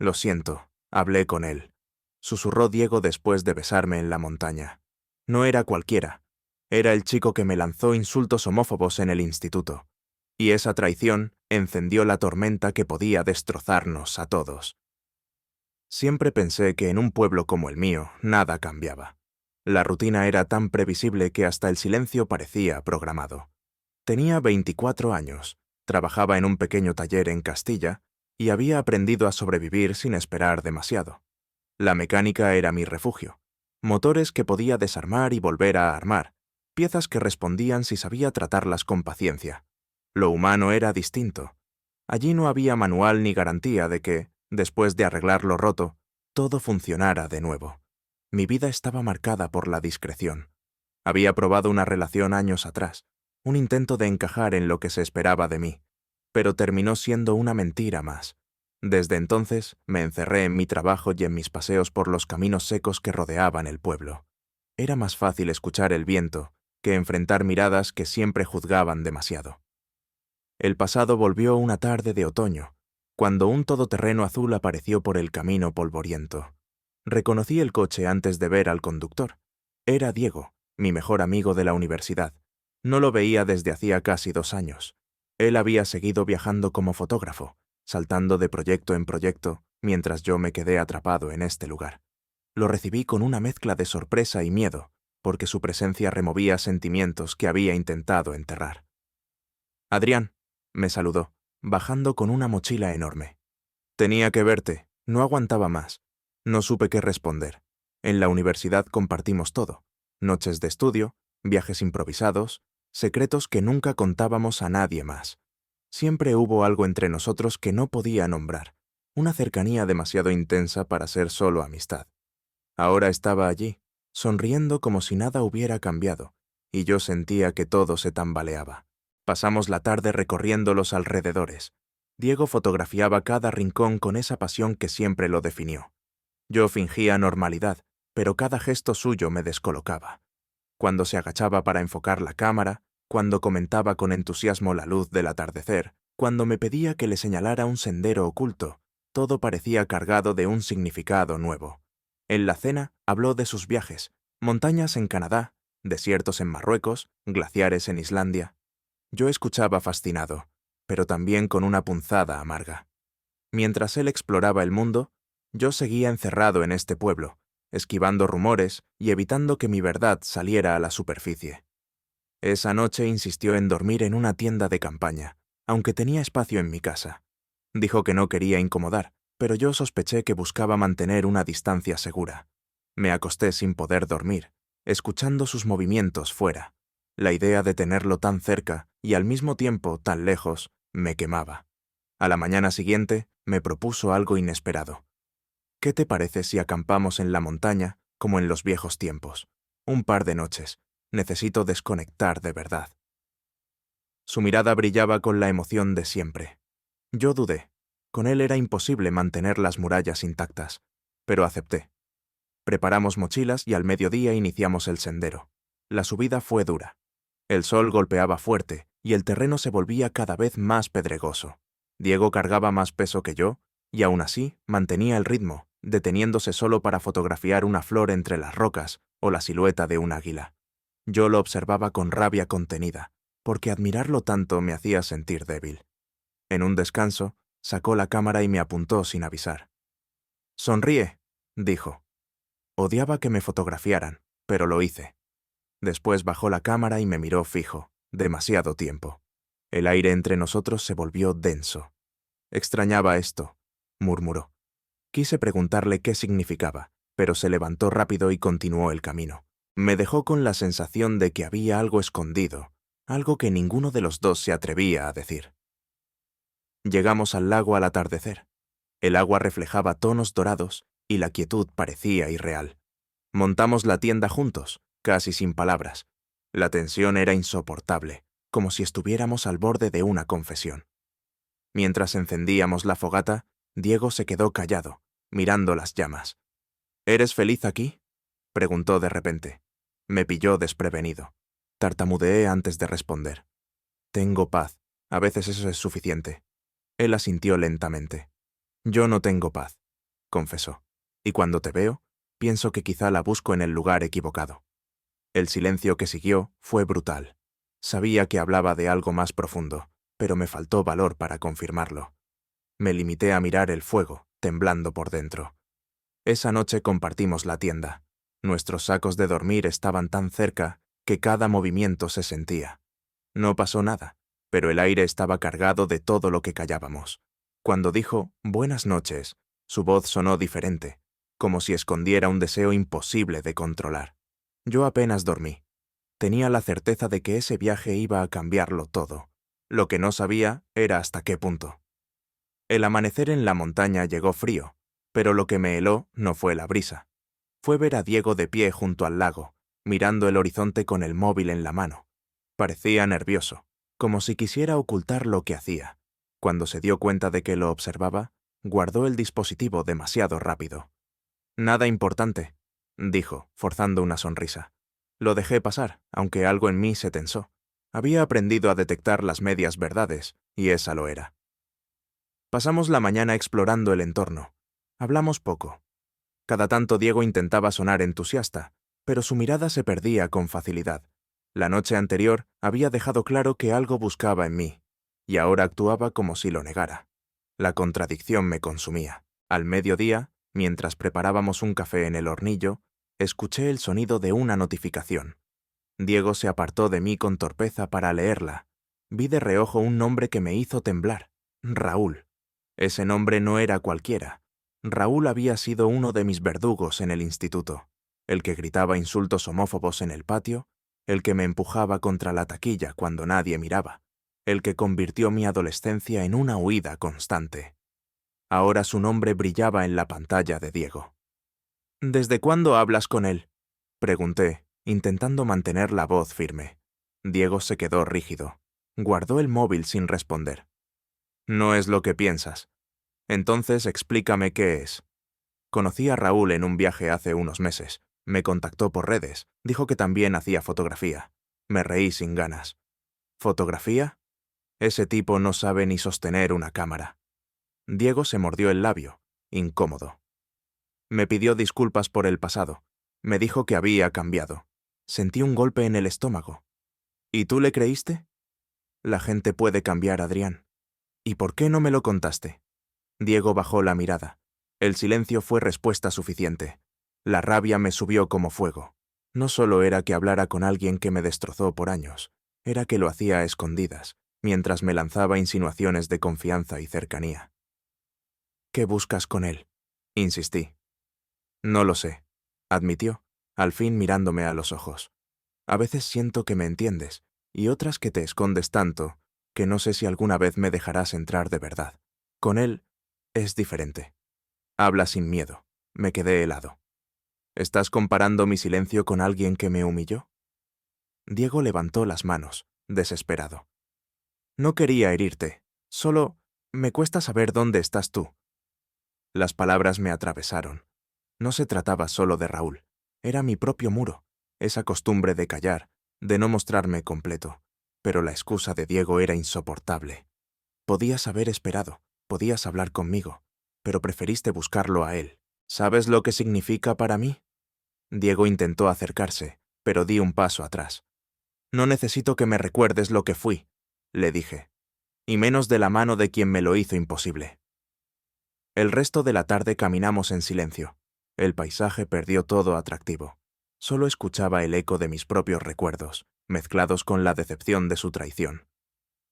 Lo siento, hablé con él, susurró Diego después de besarme en la montaña. No era cualquiera. Era el chico que me lanzó insultos homófobos en el instituto. Y esa traición encendió la tormenta que podía destrozarnos a todos. Siempre pensé que en un pueblo como el mío nada cambiaba. La rutina era tan previsible que hasta el silencio parecía programado. Tenía 24 años, trabajaba en un pequeño taller en Castilla y había aprendido a sobrevivir sin esperar demasiado. La mecánica era mi refugio. Motores que podía desarmar y volver a armar, piezas que respondían si sabía tratarlas con paciencia. Lo humano era distinto. Allí no había manual ni garantía de que, después de arreglar lo roto, todo funcionara de nuevo. Mi vida estaba marcada por la discreción. Había probado una relación años atrás, un intento de encajar en lo que se esperaba de mí, pero terminó siendo una mentira más. Desde entonces me encerré en mi trabajo y en mis paseos por los caminos secos que rodeaban el pueblo. Era más fácil escuchar el viento que enfrentar miradas que siempre juzgaban demasiado. El pasado volvió una tarde de otoño, cuando un todoterreno azul apareció por el camino polvoriento. Reconocí el coche antes de ver al conductor. Era Diego, mi mejor amigo de la universidad. No lo veía desde hacía casi 2 años. Él había seguido viajando como fotógrafo, saltando de proyecto en proyecto, mientras yo me quedé atrapado en este lugar. Lo recibí con una mezcla de sorpresa y miedo, porque su presencia removía sentimientos que había intentado enterrar. «Adrián», me saludó, bajando con una mochila enorme. «Tenía que verte, no aguantaba más». No supe qué responder. En la universidad compartimos todo: noches de estudio, viajes improvisados, secretos que nunca contábamos a nadie más. Siempre hubo algo entre nosotros que no podía nombrar, una cercanía demasiado intensa para ser solo amistad. Ahora estaba allí, sonriendo como si nada hubiera cambiado, y yo sentía que todo se tambaleaba. Pasamos la tarde recorriendo los alrededores. Diego fotografiaba cada rincón con esa pasión que siempre lo definió. Yo fingía normalidad, pero cada gesto suyo me descolocaba. Cuando se agachaba para enfocar la cámara, cuando comentaba con entusiasmo la luz del atardecer, cuando me pedía que le señalara un sendero oculto, todo parecía cargado de un significado nuevo. En la cena habló de sus viajes: montañas en Canadá, desiertos en Marruecos, glaciares en Islandia. Yo escuchaba fascinado, pero también con una punzada amarga. Mientras él exploraba el mundo, yo seguía encerrado en este pueblo, esquivando rumores y evitando que mi verdad saliera a la superficie. Esa noche insistió en dormir en una tienda de campaña, aunque tenía espacio en mi casa. Dijo que no quería incomodar, pero yo sospeché que buscaba mantener una distancia segura. Me acosté sin poder dormir, escuchando sus movimientos fuera. La idea de tenerlo tan cerca y al mismo tiempo tan lejos me quemaba. A la mañana siguiente me propuso algo inesperado. «¿Qué te parece si acampamos en la montaña, como en los viejos tiempos? Un par de noches. Necesito desconectar de verdad». Su mirada brillaba con la emoción de siempre. Yo dudé. Con él era imposible mantener las murallas intactas, pero acepté. Preparamos mochilas y al mediodía iniciamos el sendero. La subida fue dura. El sol golpeaba fuerte y el terreno se volvía cada vez más pedregoso. Diego cargaba más peso que yo, y aún así mantenía el ritmo, deteniéndose solo para fotografiar una flor entre las rocas o la silueta de un águila. Yo lo observaba con rabia contenida, porque admirarlo tanto me hacía sentir débil. En un descanso, sacó la cámara y me apuntó sin avisar. «Sonríe», dijo. Odiaba que me fotografiaran, pero lo hice. Después bajó la cámara y me miró fijo, demasiado tiempo. El aire entre nosotros se volvió denso. «Extrañaba esto», murmuró. Quise preguntarle qué significaba, pero se levantó rápido y continuó el camino. Me dejó con la sensación de que había algo escondido, algo que ninguno de los dos se atrevía a decir. Llegamos al lago al atardecer. El agua reflejaba tonos dorados y la quietud parecía irreal. Montamos la tienda juntos, casi sin palabras. La tensión era insoportable, como si estuviéramos al borde de una confesión. Mientras encendíamos la fogata, Diego se quedó callado, mirando las llamas. «¿Eres feliz aquí?», preguntó de repente. Me pilló desprevenido. Tartamudeé antes de responder. «Tengo paz. A veces eso es suficiente». Él asintió lentamente. «Yo no tengo paz. confesó. Y cuando te veo, pienso que quizá la busco en el lugar equivocado. El silencio que siguió fue brutal. Sabía que hablaba de algo más profundo, pero me faltó valor para confirmarlo. Me limité a mirar el fuego, temblando por dentro. Esa noche compartimos la tienda. Nuestros sacos de dormir estaban tan cerca que cada movimiento se sentía. No pasó nada, pero el aire estaba cargado de todo lo que callábamos. Cuando dijo «buenas noches», su voz sonó diferente, como si escondiera un deseo imposible de controlar. Yo apenas dormí. Tenía la certeza de que ese viaje iba a cambiarlo todo. Lo que no sabía era hasta qué punto. El amanecer en la montaña llegó frío, pero lo que me heló no fue la brisa. Fue ver a Diego de pie junto al lago, mirando el horizonte con el móvil en la mano. Parecía nervioso, como si quisiera ocultar lo que hacía. Cuando se dio cuenta de que lo observaba, guardó el dispositivo demasiado rápido. «Nada importante», dijo, forzando una sonrisa. Lo dejé pasar, aunque algo en mí se tensó. Había aprendido a detectar las medias verdades, y esa lo era. Pasamos la mañana explorando el entorno. Hablamos poco. Cada tanto Diego intentaba sonar entusiasta, pero su mirada se perdía con facilidad. La noche anterior había dejado claro que algo buscaba en mí, y ahora actuaba como si lo negara. La contradicción me consumía. Al mediodía, mientras preparábamos un café en el hornillo, escuché el sonido de una notificación. Diego se apartó de mí con torpeza para leerla. Vi de reojo un nombre que me hizo temblar. Raúl. Ese nombre no era cualquiera. Raúl había sido uno de mis verdugos en el instituto, el que gritaba insultos homófobos en el patio, el que me empujaba contra la taquilla cuando nadie miraba, el que convirtió mi adolescencia en una huida constante. Ahora su nombre brillaba en la pantalla de Diego. «¿Desde cuándo hablas con él?», pregunté, intentando mantener la voz firme. Diego se quedó rígido. Guardó el móvil sin responder. «No es lo que piensas. Entonces explícame qué es». Conocí a Raúl en un viaje hace unos meses. Me contactó por redes. Dijo que también hacía fotografía. Me reí sin ganas. ¿Fotografía? Ese tipo no sabe ni sostener una cámara. Diego se mordió el labio, incómodo. Me pidió disculpas por el pasado. Me dijo que había cambiado. Sentí un golpe en el estómago. ¿Y tú le creíste? La gente puede cambiar, Adrián. ¿Y por qué no me lo contaste? Diego bajó la mirada. El silencio fue respuesta suficiente. La rabia me subió como fuego. No solo era que hablara con alguien que me destrozó por años, era que lo hacía a escondidas, mientras me lanzaba insinuaciones de confianza y cercanía. «¿Qué buscas con él?», insistí. «No lo sé», admitió, al fin mirándome a los ojos. «A veces siento que me entiendes, y otras que te escondes tanto, que no sé si alguna vez me dejarás entrar de verdad. Con él es diferente. Habla sin miedo». Me quedé helado. «¿Estás comparando mi silencio con alguien que me humilló?». Diego levantó las manos, desesperado. «No quería herirte, solo me cuesta saber dónde estás tú». Las palabras me atravesaron. No se trataba solo de Raúl. Era mi propio muro, esa costumbre de callar, de no mostrarme completo. Pero la excusa de Diego era insoportable. Podías haber esperado, podías hablar conmigo, pero preferiste buscarlo a él. ¿Sabes lo que significa para mí? Diego intentó acercarse, pero di un paso atrás. «No necesito que me recuerdes lo que fui», le dije, «y menos de la mano de quien me lo hizo imposible». El resto de la tarde caminamos en silencio. El paisaje perdió todo atractivo. Solo escuchaba el eco de mis propios recuerdos, mezclados con la decepción de su traición.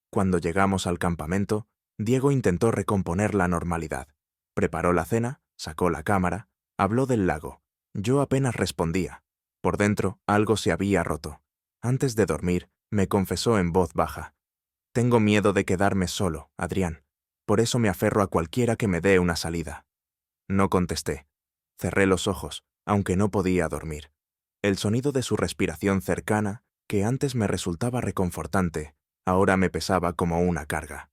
Cuando llegamos al campamento, Diego intentó recomponer la normalidad. Preparó la cena, sacó la cámara, habló del lago. Yo apenas respondía. Por dentro, algo se había roto. Antes de dormir, me confesó en voz baja. «Tengo miedo de quedarme solo, Adrián. Por eso me aferro a cualquiera que me dé una salida». No contesté. Cerré los ojos, aunque no podía dormir. El sonido de su respiración cercana, que antes me resultaba reconfortante, ahora me pesaba como una carga.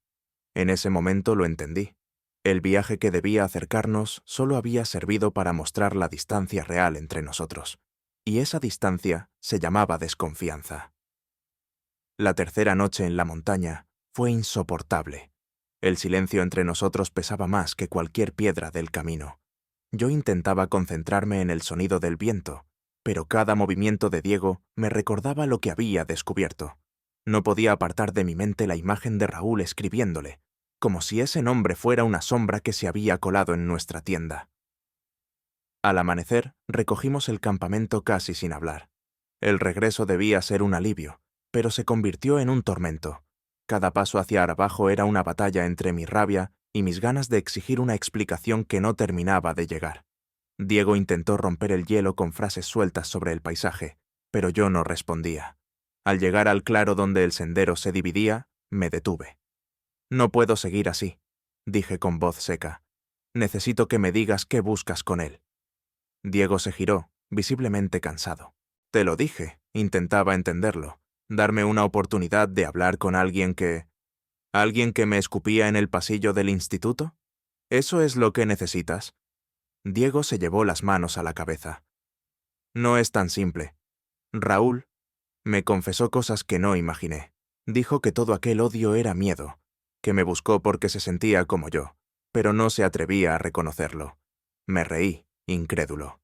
En ese momento lo entendí. El viaje que debía acercarnos solo había servido para mostrar la distancia real entre nosotros. Y esa distancia se llamaba desconfianza. La tercera noche en la montaña fue insoportable. El silencio entre nosotros pesaba más que cualquier piedra del camino. Yo intentaba concentrarme en el sonido del viento, pero cada movimiento de Diego me recordaba lo que había descubierto. No podía apartar de mi mente la imagen de Raúl escribiéndole, como si ese nombre fuera una sombra que se había colado en nuestra tienda. Al amanecer, recogimos el campamento casi sin hablar. El regreso debía ser un alivio, pero se convirtió en un tormento. Cada paso hacia abajo era una batalla entre mi rabia y mis ganas de exigir una explicación que no terminaba de llegar. Diego intentó romper el hielo con frases sueltas sobre el paisaje, pero yo no respondía. Al llegar al claro donde el sendero se dividía, me detuve. «No puedo seguir así», dije con voz seca. «Necesito que me digas qué buscas con él». Diego se giró, visiblemente cansado. «Te lo dije», intentaba entenderlo. «Darme una oportunidad de hablar con alguien que... ¿Alguien que me escupía en el pasillo del instituto? ¿Eso es lo que necesitas?» Diego se llevó las manos a la cabeza. «No es tan simple. Raúl me confesó cosas que no imaginé. Dijo que todo aquel odio era miedo, que me buscó porque se sentía como yo, pero no se atrevía a reconocerlo. Me reí, incrédulo.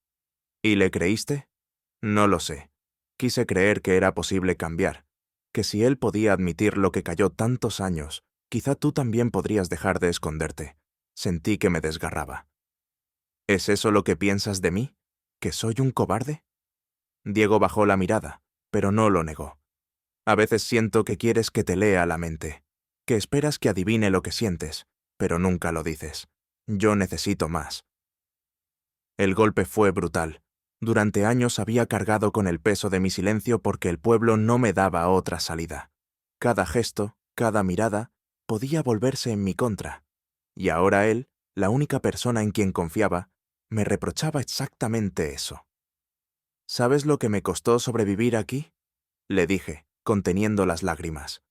¿Y le creíste? No lo sé. Quise creer que era posible cambiar, que si él podía admitir lo que calló tantos años, quizá tú también podrías dejar de esconderte. Sentí que me desgarraba. ¿Es eso lo que piensas de mí? ¿Que soy un cobarde?» Diego bajó la mirada, pero no lo negó. «A veces siento que quieres que te lea la mente, que esperas que adivine lo que sientes, pero nunca lo dices. Yo necesito más». El golpe fue brutal. Durante años había cargado con el peso de mi silencio porque el pueblo no me daba otra salida. Cada gesto, cada mirada, podía volverse en mi contra. Y ahora él, la única persona en quien confiaba, me reprochaba exactamente eso. «¿Sabes lo que me costó sobrevivir aquí?», le dije, conteniendo las lágrimas.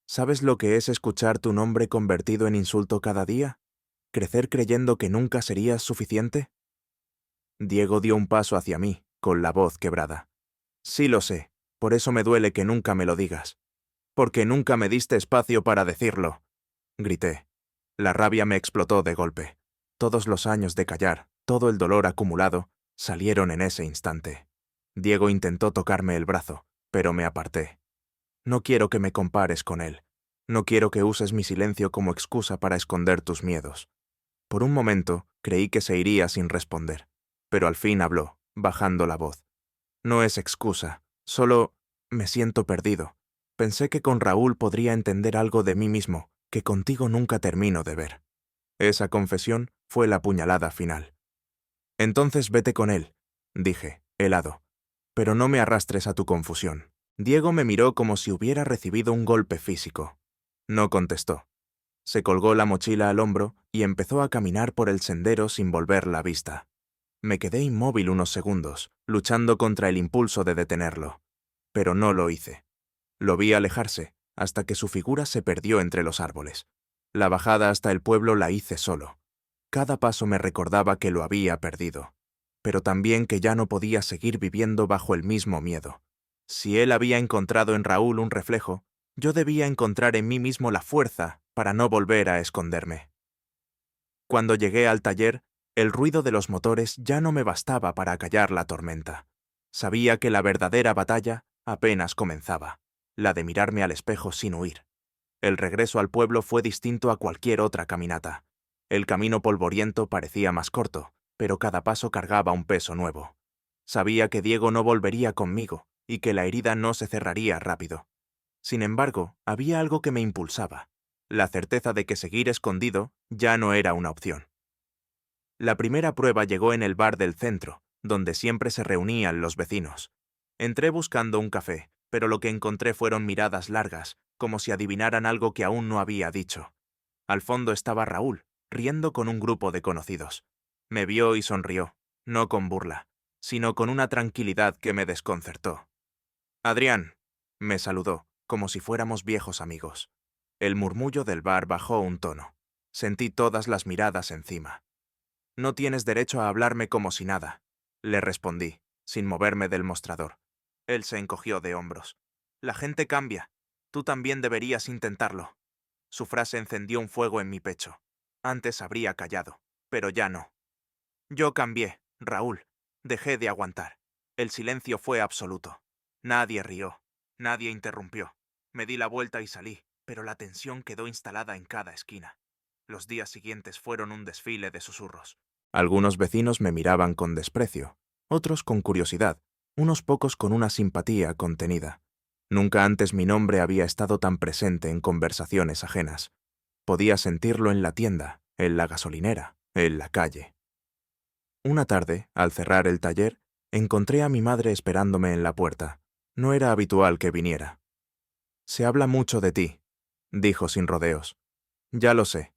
«¿Sabes lo que es escuchar tu nombre convertido en insulto cada día? ¿Crecer creyendo que nunca serías suficiente?» Diego dio un paso hacia mí, con la voz quebrada. «Sí lo sé, por eso me duele que nunca me lo digas. Porque nunca me diste espacio para decirlo», grité. La rabia me explotó de golpe. Todos los años de callar, todo el dolor acumulado, salieron en ese instante. Diego intentó tocarme el brazo, pero me aparté. «No quiero que me compares con él. No quiero que uses mi silencio como excusa para esconder tus miedos». Por un momento creí que se iría sin responder, pero al fin habló, bajando la voz. «No es excusa, solo me siento perdido. Pensé que con Raúl podría entender algo de mí mismo, que contigo nunca termino de ver». Esa confesión fue la puñalada final. «Entonces vete con él», dije, helado. «Pero no me arrastres a tu confusión». Diego me miró como si hubiera recibido un golpe físico. No contestó. Se colgó la mochila al hombro y empezó a caminar por el sendero sin volver la vista. Me quedé inmóvil unos segundos, luchando contra el impulso de detenerlo. Pero no lo hice. Lo vi alejarse, hasta que su figura se perdió entre los árboles. La bajada hasta el pueblo la hice solo. Cada paso me recordaba que lo había perdido, pero también que ya no podía seguir viviendo bajo el mismo miedo. Si él había encontrado en Raúl un reflejo, yo debía encontrar en mí mismo la fuerza para no volver a esconderme. Cuando llegué al taller, el ruido de los motores ya no me bastaba para acallar la tormenta. Sabía que la verdadera batalla apenas comenzaba, la de mirarme al espejo sin huir. El regreso al pueblo fue distinto a cualquier otra caminata. El camino polvoriento parecía más corto, pero cada paso cargaba un peso nuevo. Sabía que Diego no volvería conmigo y que la herida no se cerraría rápido. Sin embargo, había algo que me impulsaba, la certeza de que seguir escondido ya no era una opción. La primera prueba llegó en el bar del centro, donde siempre se reunían los vecinos. Entré buscando un café, pero lo que encontré fueron miradas largas, como si adivinaran algo que aún no había dicho. Al fondo estaba Raúl, riendo con un grupo de conocidos. Me vio y sonrió, no con burla, sino con una tranquilidad que me desconcertó. «Adrián», me saludó, como si fuéramos viejos amigos. El murmullo del bar bajó un tono. Sentí todas las miradas encima. «No tienes derecho a hablarme como si nada», le respondí, sin moverme del mostrador. Él se encogió de hombros. «La gente cambia. Tú también deberías intentarlo». Su frase encendió un fuego en mi pecho. Antes habría callado, pero ya no. Yo cambié, Raúl. Dejé de aguantar. El silencio fue absoluto. Nadie rió. Nadie interrumpió. Me di la vuelta y salí, pero la tensión quedó instalada en cada esquina. Los días siguientes fueron un desfile de susurros. Algunos vecinos me miraban con desprecio, otros con curiosidad, unos pocos con una simpatía contenida. Nunca antes mi nombre había estado tan presente en conversaciones ajenas. Podía sentirlo en la tienda, en la gasolinera, en la calle. Una tarde, al cerrar el taller, encontré a mi madre esperándome en la puerta. No era habitual que viniera. «Se habla mucho de ti», dijo sin rodeos. «Ya lo sé.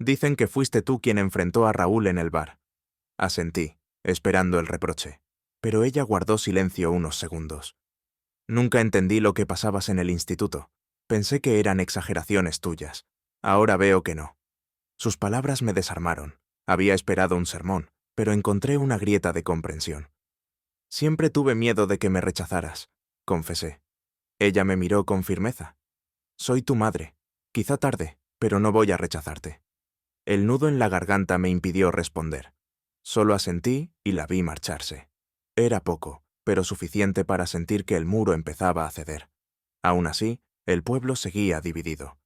Dicen que fuiste tú quien enfrentó a Raúl en el bar». Asentí, esperando el reproche. Pero ella guardó silencio unos segundos. «Nunca entendí lo que pasabas en el instituto. Pensé que eran exageraciones tuyas. Ahora veo que no». Sus palabras me desarmaron. Había esperado un sermón, pero encontré una grieta de comprensión. «Siempre tuve miedo de que me rechazaras», confesé. Ella me miró con firmeza. «Soy tu madre. Quizá tarde, pero no voy a rechazarte». El nudo en la garganta me impidió responder. Solo asentí y la vi marcharse. Era poco, pero suficiente para sentir que el muro empezaba a ceder. Aún así, el pueblo seguía dividido.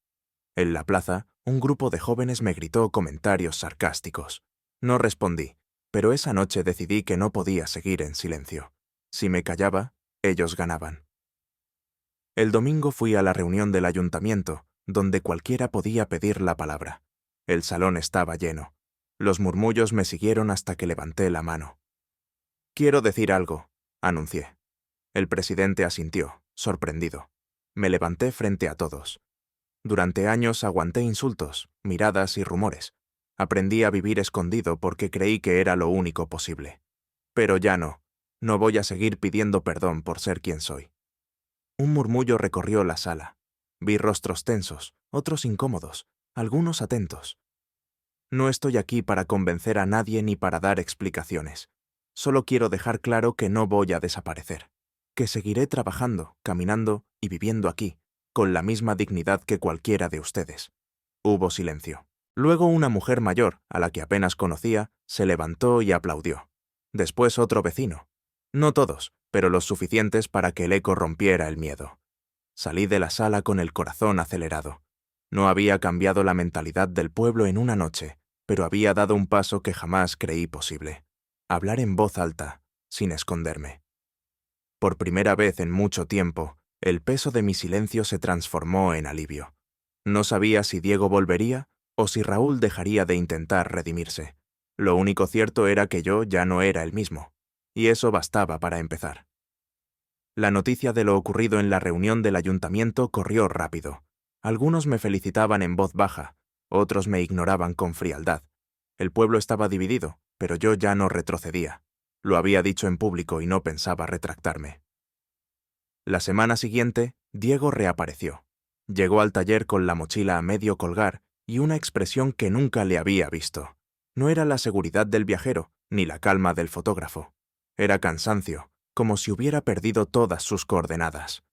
En la plaza, un grupo de jóvenes me gritó comentarios sarcásticos. No respondí, pero esa noche decidí que no podía seguir en silencio. Si me callaba, ellos ganaban. El domingo fui a la reunión del ayuntamiento, donde cualquiera podía pedir la palabra. El salón estaba lleno. Los murmullos me siguieron hasta que levanté la mano. «Quiero decir algo», anuncié. El presidente asintió, sorprendido. Me levanté frente a todos. Durante años aguanté insultos, miradas y rumores. Aprendí a vivir escondido porque creí que era lo único posible. Pero ya no. No voy a seguir pidiendo perdón por ser quien soy. Un murmullo recorrió la sala. Vi rostros tensos, otros incómodos, algunos atentos. No estoy aquí para convencer a nadie ni para dar explicaciones. Solo quiero dejar claro que no voy a desaparecer, que seguiré trabajando, caminando y viviendo aquí, con la misma dignidad que cualquiera de ustedes. Hubo silencio. Luego una mujer mayor, a la que apenas conocía, se levantó y aplaudió. Después otro vecino. No todos, pero los suficientes para que el eco rompiera el miedo. Salí de la sala con el corazón acelerado. No había cambiado la mentalidad del pueblo en una noche, pero había dado un paso que jamás creí posible. Hablar en voz alta, sin esconderme. Por primera vez en mucho tiempo, el peso de mi silencio se transformó en alivio. No sabía si Diego volvería o si Raúl dejaría de intentar redimirse. Lo único cierto era que yo ya no era el mismo, y eso bastaba para empezar. La noticia de lo ocurrido en la reunión del ayuntamiento corrió rápido. Algunos me felicitaban en voz baja, otros me ignoraban con frialdad. El pueblo estaba dividido, pero yo ya no retrocedía. Lo había dicho en público y no pensaba retractarme. La semana siguiente, Diego reapareció. Llegó al taller con la mochila a medio colgar y una expresión que nunca le había visto. No era la seguridad del viajero, ni la calma del fotógrafo. Era cansancio, como si hubiera perdido todas sus coordenadas.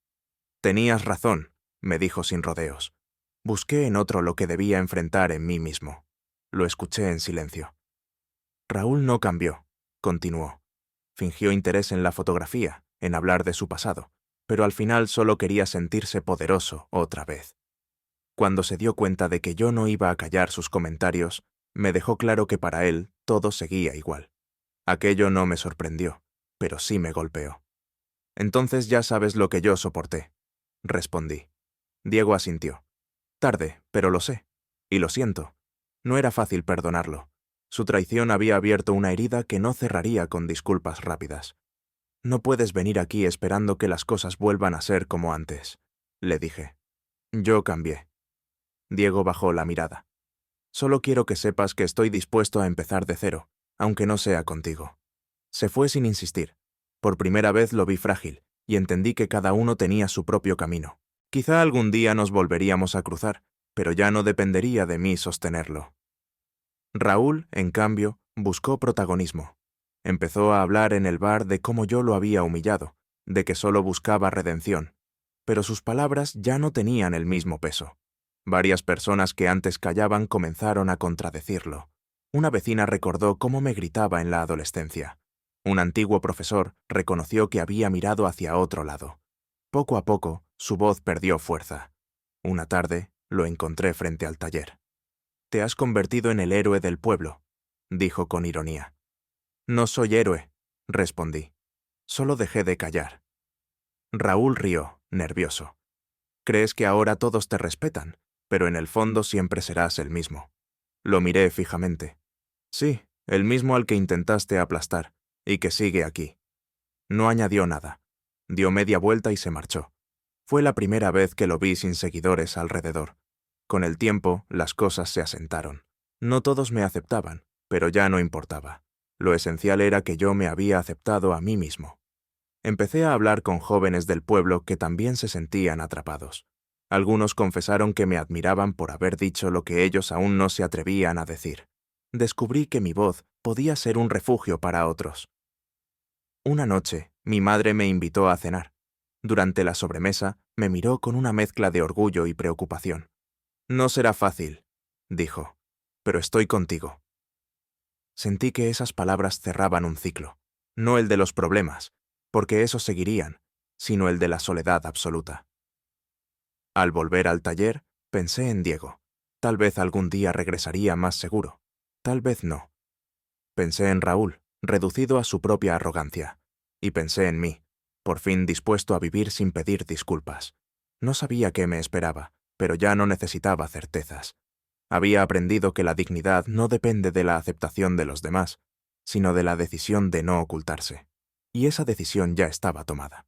«Tenías razón», me dijo sin rodeos. Busqué en otro lo que debía enfrentar en mí mismo. Lo escuché en silencio. «Raúl no cambió», continuó. Fingió interés en la fotografía, en hablar de su pasado, pero al final solo quería sentirse poderoso otra vez. Cuando se dio cuenta de que yo no iba a callar sus comentarios, me dejó claro que para él todo seguía igual. Aquello no me sorprendió, pero sí me golpeó. «Entonces ya sabes lo que yo soporté», respondí. Diego asintió. «Tarde, pero lo sé. Y lo siento. No era fácil perdonarlo. Su traición había abierto una herida que no cerraría con disculpas rápidas. No puedes venir aquí esperando que las cosas vuelvan a ser como antes», le dije. Yo cambié. Diego bajó la mirada. «Solo quiero que sepas que estoy dispuesto a empezar de cero, aunque no sea contigo». Se fue sin insistir. Por primera vez lo vi frágil, y entendí que cada uno tenía su propio camino. Quizá algún día nos volveríamos a cruzar, pero ya no dependería de mí sostenerlo. Raúl, en cambio, buscó protagonismo. Empezó a hablar en el bar de cómo yo lo había humillado, de que solo buscaba redención. Pero sus palabras ya no tenían el mismo peso. Varias personas que antes callaban comenzaron a contradecirlo. Una vecina recordó cómo me gritaba en la adolescencia. Un antiguo profesor reconoció que había mirado hacia otro lado. Poco a poco, su voz perdió fuerza. Una tarde, lo encontré frente al taller. «Te has convertido en el héroe del pueblo», dijo con ironía. «No soy héroe», respondí. «Solo dejé de callar». Raúl rió, nervioso. «Crees que ahora todos te respetan, pero en el fondo siempre serás el mismo». Lo miré fijamente. «Sí, el mismo al que intentaste aplastar, y que sigue aquí». No añadió nada. Dio media vuelta y se marchó. Fue la primera vez que lo vi sin seguidores alrededor. Con el tiempo, las cosas se asentaron. No todos me aceptaban, pero ya no importaba. Lo esencial era que yo me había aceptado a mí mismo. Empecé a hablar con jóvenes del pueblo que también se sentían atrapados. Algunos confesaron que me admiraban por haber dicho lo que ellos aún no se atrevían a decir. Descubrí que mi voz podía ser un refugio para otros. Una noche, mi madre me invitó a cenar. Durante la sobremesa, me miró con una mezcla de orgullo y preocupación. «No será fácil», dijo, «pero estoy contigo». Sentí que esas palabras cerraban un ciclo, no el de los problemas, porque esos seguirían, sino el de la soledad absoluta. Al volver al taller, pensé en Diego. Tal vez algún día regresaría más seguro. Tal vez no. Pensé en Raúl, reducido a su propia arrogancia. Y pensé en mí, por fin dispuesto a vivir sin pedir disculpas. No sabía qué me esperaba, pero ya no necesitaba certezas. Había aprendido que la dignidad no depende de la aceptación de los demás, sino de la decisión de no ocultarse. Y esa decisión ya estaba tomada.